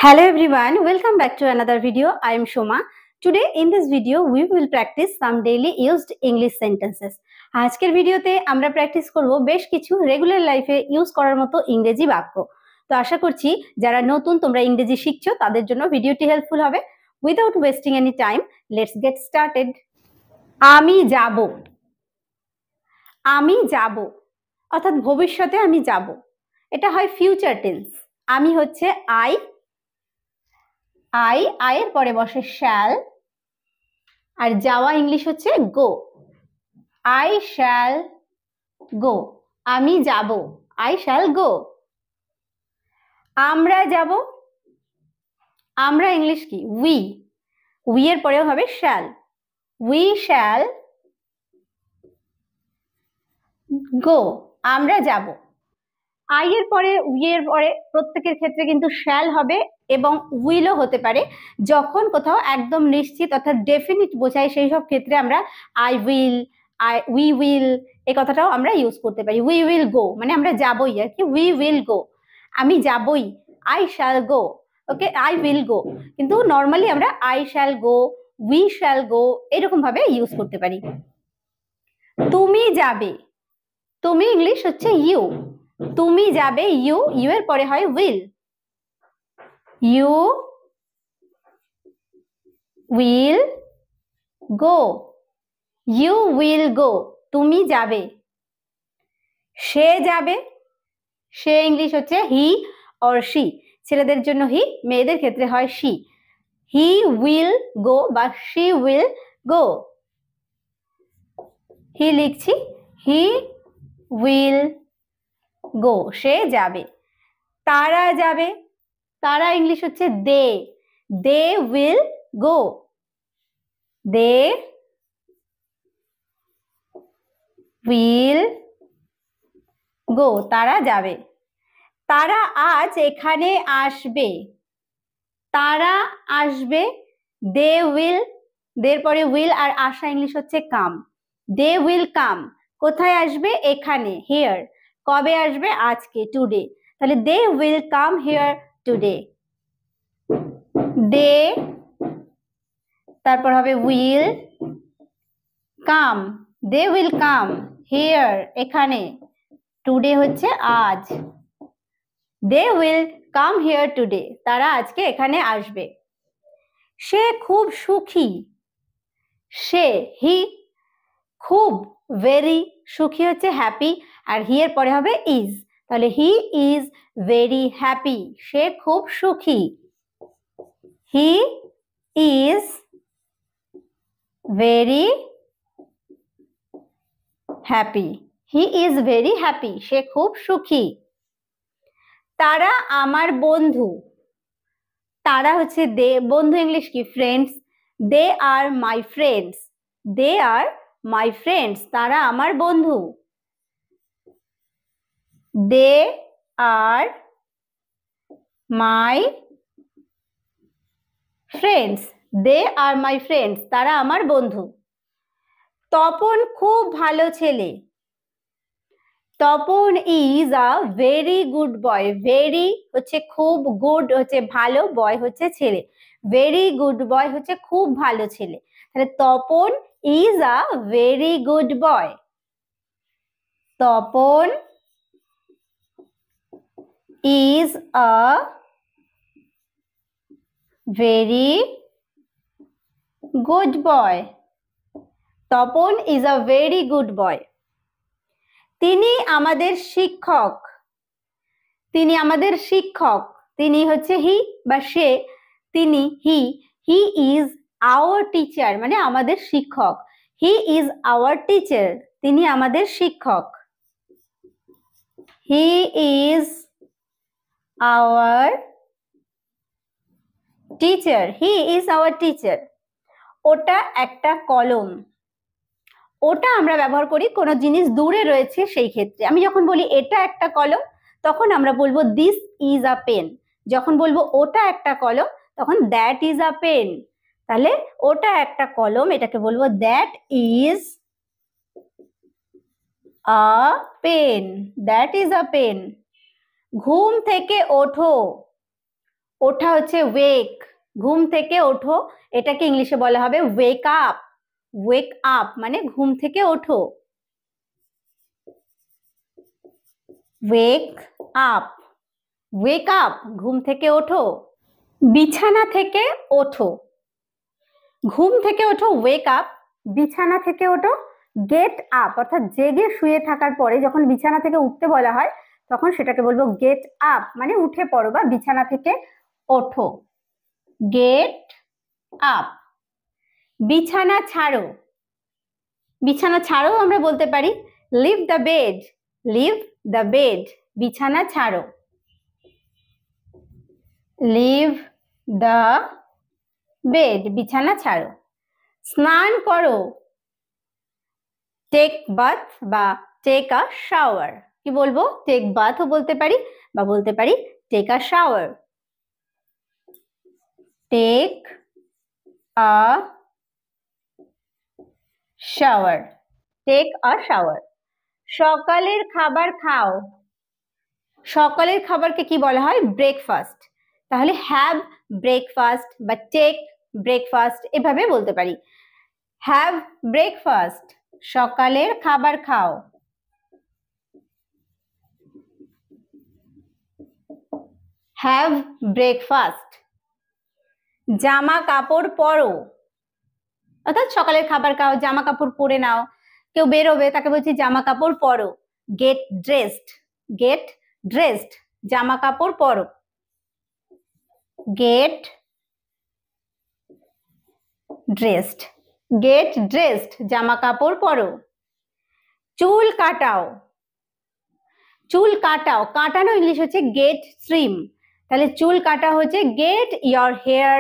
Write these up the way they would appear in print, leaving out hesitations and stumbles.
Hello everyone, welcome back to another video. I am Shoma. Today in this video we will practice some daily used English sentences. আজকের ভিডিওতে আমরা practice করব বেশ কিছু regular লাইফে use করার মতো ইংরেজি বাক্য। তো আশা করছি যারা নতুন তোমরা ইংরেজি শিখছো তাদের জন্য ভিডিওটি হেল্পফুল হবে। Without wasting any time, let's get started. আমি যাব। আমি যাব অর্থাৎ ভবিষ্যতে আমি যাব। এটা হয় ফিউচার টেন্স। আমি হচ্ছে I এর পরে বসে shall আর যাওয়া ইংলিশ হচ্ছে go. I shall go. আমি যাব। I shall go. আমরা যাব। আমরা ইংলিশ কি? we এর পরেও হবে shall. We shall go. আমরা যাব। I এর পরে we এর পরে প্রত্যেকের ক্ষেত্রে কিন্তু shall হবে এবং will ও হতে পারে। যখন কোথাও একদম নিশ্চিত অর্থাৎ ডেফিনিট বোঝায় সেই সব ক্ষেত্রে আমরা we will এই কথাটাও আমরা ইউজ করতে পারি। We will go মানে আমরা যাবই আর কি। We will go. আমি যাবই। I shall go. Okay, I will go. কিন্তু নরমালি আমরা I shall go, we shall go এরকম ভাবে ইউজ করতে পারি। তুমি যাবে। তুমি ইংলিশ হচ্ছে you. তুমি যাবে you এর পরে হয় will. You will go. You will go. তুমি যাবে। সে যাবে। সে ইংলিশ হচ্ছে he or she. ছেলেদের জন্য he, মেয়েদের ক্ষেত্রে হয় she. He will go বা she will go. he লিখছি he will go. সে যাবে। তারা যাবে। তারা ইংলিশ হচ্ছে they. They will go. They will go. তারা যাবে। তারা আজ এখানে আসবে। তারা আসবে। They will, দের পরে will আর আসা ইংলিশ হচ্ছে come. They will come. কোথায় আসবে? এখানে, here. কবে আসবে? আজকে, today. তাহলে they will come here today. They তারপর হবে will come. They will come here এখানে। Today হচ্ছে আজ। They will come here today. তারা আজকে এখানে আসবে। সে খুব সুখী। সে he খুব very সুখী হচ্ছে happy আর he এর পরে হবে is. তাহলে he is very happy. সে খুব সুখী। He is very happy. He is very happy. সে খুব সুখী। তারা আমার বন্ধু। তারা হচ্ছে they, বন্ধু ইংলিশ কি? friends. They are my friends. They are my friends. তারা আমার বন্ধু। They are my friends. They are my friends. তারা আমার বন্ধু। তপন খুব ভালো ছেলে। Tapan is a very good boy. Very হচ্ছে খুব, good হচ্ছে ভালো, boy হচ্ছে ছেলে। Very good boy হচ্ছে খুব ভালো ছেলে। তাহলে Tapan is a very good boy. Tapan is a very good boy. Tapan is a very good boy. তিনি আমাদের শিক্ষক। তিনি আমাদের শিক্ষক। তিনি হচ্ছে he বা সে। তিনি he is our teacher মানে আমাদের শিক্ষক। He is our teacher. তিনি আমাদের শিক্ষক। He is our teacher. He is our teacher. ওটা একটা কলম। ওটা আমরা ব্যবহার করি কোনো জিনিস দূরে রয়েছে সেই ক্ষেত্রে। আমি যখন বলি এটা একটা কলম তখন আমরা বলবো this is a pen. যখন বলবো ওটা একটা কলম তখন that is a pen. তাহলে ওটা একটা কলম এটাকে বলবো that is a pen. That is a pen. ঘুম থেকে ওঠো। ওঠা হচ্ছে ওয়েক, ঘুম থেকে ওঠো, এটাকে ইংলিশে বলা হবে ওয়েক আপ। ওয়েক আপ মানে ঘুম থেকে ওঠো, ওয়েক আপ। ওয়েক আপ ঘুম থেকে ওঠো। বিছানা থেকে ওঠো, ঘুম থেকে ওঠো ওয়েক আপ, বিছানা থেকে ওঠো গেট আপ। অর্থাৎ জেগে শুয়ে থাকার পরে যখন বিছানা থেকে উঠতে বলা হয় তখন সেটাকে বলবো গেট আপ, মানে উঠে পড়ো বা বিছানা থেকে ওঠো, গেট আপ। বিছানা ছাড়ো, বিছানা ছাড়ো আমরা বলতে পারি leave the bed, leave the bed, বিছানা ছাড়ো, লিভ দ্য বেড, বিছানা ছাড়ো। স্নান করো, টেক বাথ বা টেক আ শাওয়ার। কি বলবো? টেক বাথও বলতে পারি বা বলতে পারি take a shower, take a shower, take a shower. সকালের খাবার খাও, সকালের খাবারকে কি বলা হয়? ব্রেকফাস্ট। তাহলে হ্যাভ ব্রেকফাস্ট বা টেক ব্রেকফাস্ট এভাবে বলতে পারি। হ্যাভ ব্রেকফাস্ট, সকালের খাবার খাও। Have breakfast. জামা কাপড় পরো, অর্থাৎ সকালের খাবার খাও, জামা কাপড় পরে নাও। কেউ বেরোবে তাকে বলছি জামা কাপড় পরো, গেট ড্রেসড, গেট ড্রেসড, জামা কাপড় পরো, গেট ড্রেসড, গেট ড্রেসড, জামা কাপড় পরো। চুল কাটাও, চুল কাটাও, কাটানো ইংলিশ হচ্ছে গেট ট্রিম। তাহলে চুল কাটা হচ্ছে get your hair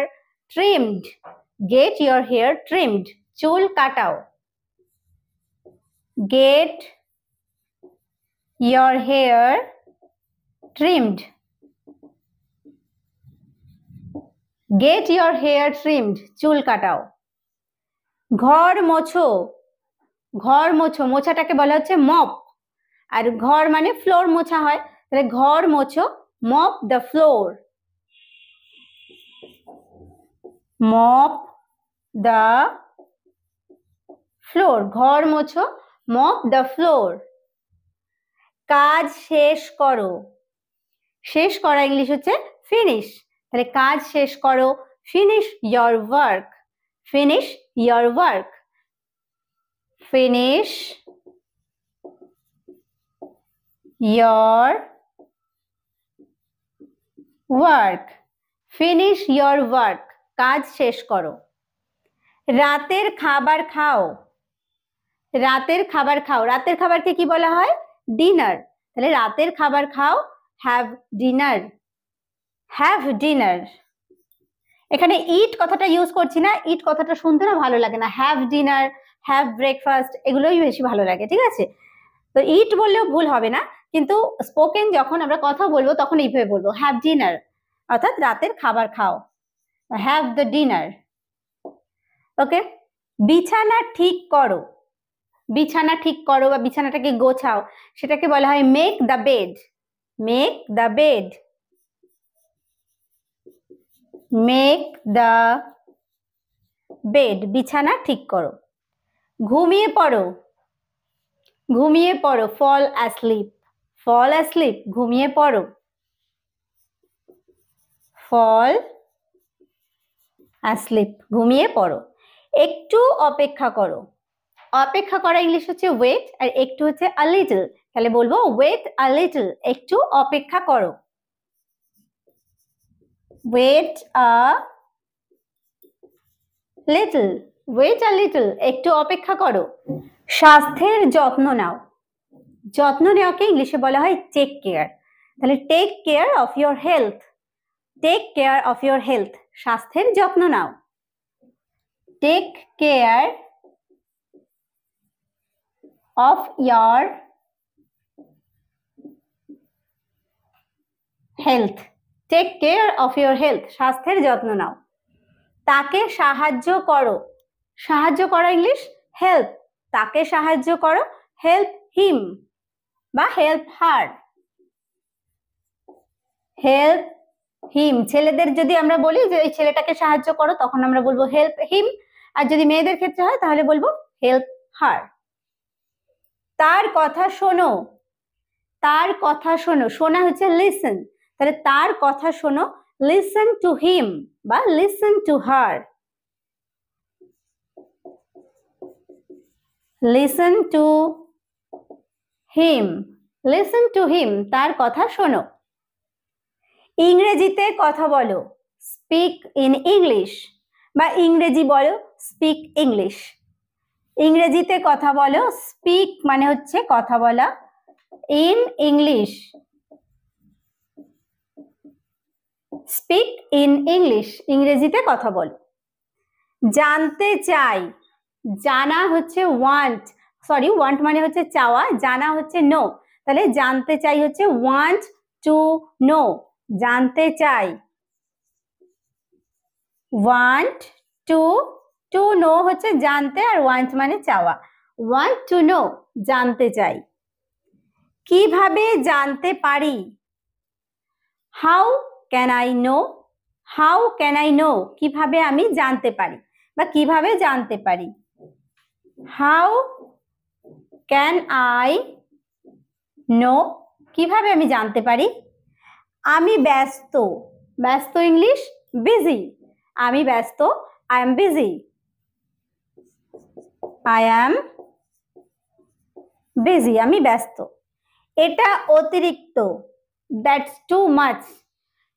trimmed, get your hair trimmed, চুল কাটাও, get your hair trimmed, get your hair trimmed, চুল কাটাও। ঘর মোছো, ঘর মোছো, মোছাটাকে বলা হচ্ছে মপ, আর ঘর মানে ফ্লোর মোছা হয়, তাহলে ঘর মোছো, mop the floor, mop the floor, ঘর মোছো, মপ দ্য ফ্লোর। কাজ শেষ করো, শেষ করা ইংলিশ হচ্ছে ফিনিশ, তাহলে কাজ শেষ করো, finish your work, finish your work, finish your work, finish your work, কাজ শেষ করো। রাতের খাবার খাও, রাতের খাবার খাও, রাতের খাবারকে কি বলা হয়? ডিনার, তাহলে রাতের খাবার খাও, হ্যাভ ডিনার, হ্যাভ ডিনার। এখানে ইট কথাটা ইউজ করছি না, ইট কথাটা শুনতে না ভালো লাগে না, হ্যাভ ডিনার, হ্যাভ ব্রেকফাস্ট এগুলোই বেশি ভালো লাগে, ঠিক আছে? তো ইট বললেও ভুল হবে না, কিন্তু স্পোকেন যখন আমরা কথা বলবো তখন এইভাবে বলবো হ্যাভ ডিনার, অর্থাৎ রাতের খাবার খাও, হ্যাভ দ্য ডিনার। ওকে, বিছানা ঠিক করো, বিছানা ঠিক করো বা বিছানাটাকে গোছাও, সেটাকে বলা হয় make the bed, make the bed, make the bed, বিছানা ঠিক করো। ঘুমিয়ে পড়ো, ঘুমিয়ে পড়ো, ফল অ্যাসলিপ, ফল অ্যাসলিপ, ঘুমিয়ে পড়ো, ফল অ্যাসলিপ, ঘুমিয়ে পড়ো। একটু অপেক্ষা করো, অপেক্ষা করা ইংলিশ হচ্ছে ওয়েট, আর একটু হচ্ছে আ লিটল, তাহলে বলবো ওয়েট আ লিটল, একটু অপেক্ষা করো, wait a little, wait a little, একটু অপেক্ষা করো। স্বাস্থ্যের যত্ন নাও, যত্ন নেওয়াকে ইংলিশে বলা হয় টেক কেয়ার, তাহলে take care of your health, take care of your health, স্বাস্থ্যের যত্ন নাও, take care of your health, take care of your health, স্বাস্থ্যের যত্ন নাও। তাকে সাহায্য করো, সাহায্য করা ইংলিশ হেল্প, তাকে সাহায্য করো, হেল্প হিম বা হেল্প হার, হেল্প হিম। ছেলেদের যদি আমরা বলি যে এই ছেলেটাকে সাহায্য করো, তখন আমরা বলবো হেল্প হিম। আর যদি মেয়েদের ক্ষেত্রে হয় তাহলে বলবো হেল্প হার। তার কথা শোনো, তার কথা শোনো, শোনা হচ্ছে লিসেন, তাহলে তার কথা শোনো, লিসেন টু হিম বা listen to her. Listen to him, listen to him, তার কথা শোনো। ইংরেজিতে কথা বলো, স্পিক ইন ইংলিশ, বা ইংরেজি বলো, স্পিক ইংলিশ। ইংরেজিতে কথা বলো, স্পিক মানে হচ্ছে কথা বলা, in English, speak in English, ইংরেজিতে কথা বলো। জানতে চাই, জানা হচ্ছে ওয়ান্ট, সরি ওয়ান্ট মানে হচ্ছে চাওয়া, জানা হচ্ছে নো, তাহলে জানতে চাই হচ্ছে ওয়ান্ট টু নো, জানতে চাই। ওয়ান্ট টু, টু নো হচ্ছে জানতে, আর ওয়ান্ট মানে চাওয়া, ওয়ান্ট টু নো, জানতে চাই। কিভাবে জানতে পারি, how can I know, how can I know, কিভাবে আমি জানতে পারি বা কিভাবে জানতে পারি। হাউ ক্যান আই নো, কিভাবে আমি জানতে পারি। আমি ব্যস্ত, ব্যস্ত ইংলিশ বিজি, আমি ব্যস্ত, I am busy, I am busy, আমি ব্যস্ত। এটা অতিরিক্ত, দ্যাটস টু মাচ,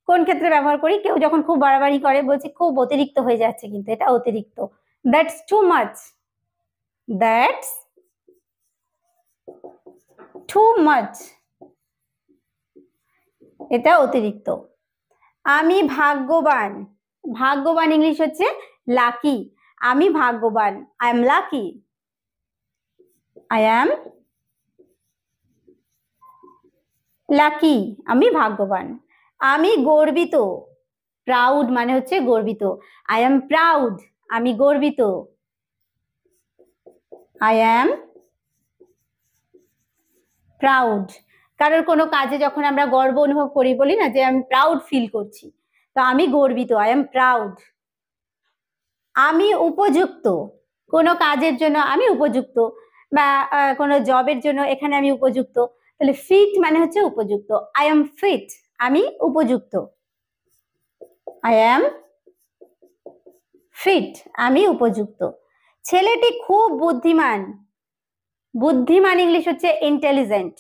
কোন ক্ষেত্রে ব্যবহার করি, কেউ যখন খুব বাড়াবাড়ি করে, বলছি খুব অতিরিক্ত হয়ে যাচ্ছে, কিন্তু এটা অতিরিক্ত, that's too much, that's too much, এটা অতিরিক্ত। আমি ভাগ্যবান, ভাগ্যবান ইংলিশ হচ্ছে লাকি, আমি ভাগ্যবান, I am lucky, I am lucky, আমি ভাগ্যবান। আমি গর্বিত, প্রাউড মানে হচ্ছে গর্বিত, আই এম প্রাউড, আমি গর্বিত, আই এম প্রাউড। কারোর কোনো কাজে যখন আমরা গর্ব অনুভব করি, বলি না যে আমি প্রাউড ফিল করছি, তো আমি গর্বিত, আই এম প্রাউড। আমি উপযুক্ত, কোনো কাজের জন্য আমি উপযুক্ত, বা কোনো জবের জন্য এখানে আমি উপযুক্ত, তাহলে ফিট মানে হচ্ছে উপযুক্ত, আই এম ফিট, আমি উপযুক্ত, আই এম ফিট, আমি উপযুক্ত। ছেলেটি খুব বুদ্ধিমান, বুদ্ধিমান ইংলিশ হচ্ছে ইন্টেলিজেন্ট,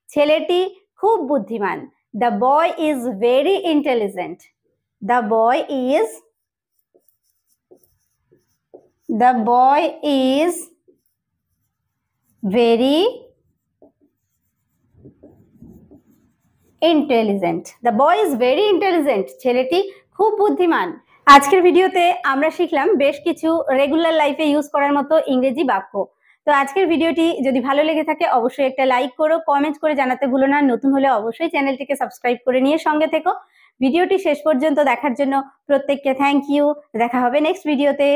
ছেলেটি খুব বুদ্ধিমান, the boy is very intelligent, the boy is, the boy is very intelligent, the boy is very intelligent, ছেলেটি খুব বুদ্ধিমান। আজকের ভিডিওতে আমরা শিখলাম বেশ কিছু রেগুলার লাইফে ইউজ করার মতো ইংরেজি বাক্য। তো আজকের ভিডিওটি যদি ভালো লেগে থাকে অবশ্যই একটা লাইক করো, কমেন্ট করে জানাতে ভুলো না, নতুন হলে অবশ্যই চ্যানেলটিকে সাবস্ক্রাইব করে নিয়ে সঙ্গে থেকো। ভিডিওটি শেষ পর্যন্ত দেখার জন্য প্রত্যেককে থ্যাংক ইউ, দেখা হবে নেক্সট ভিডিওতে।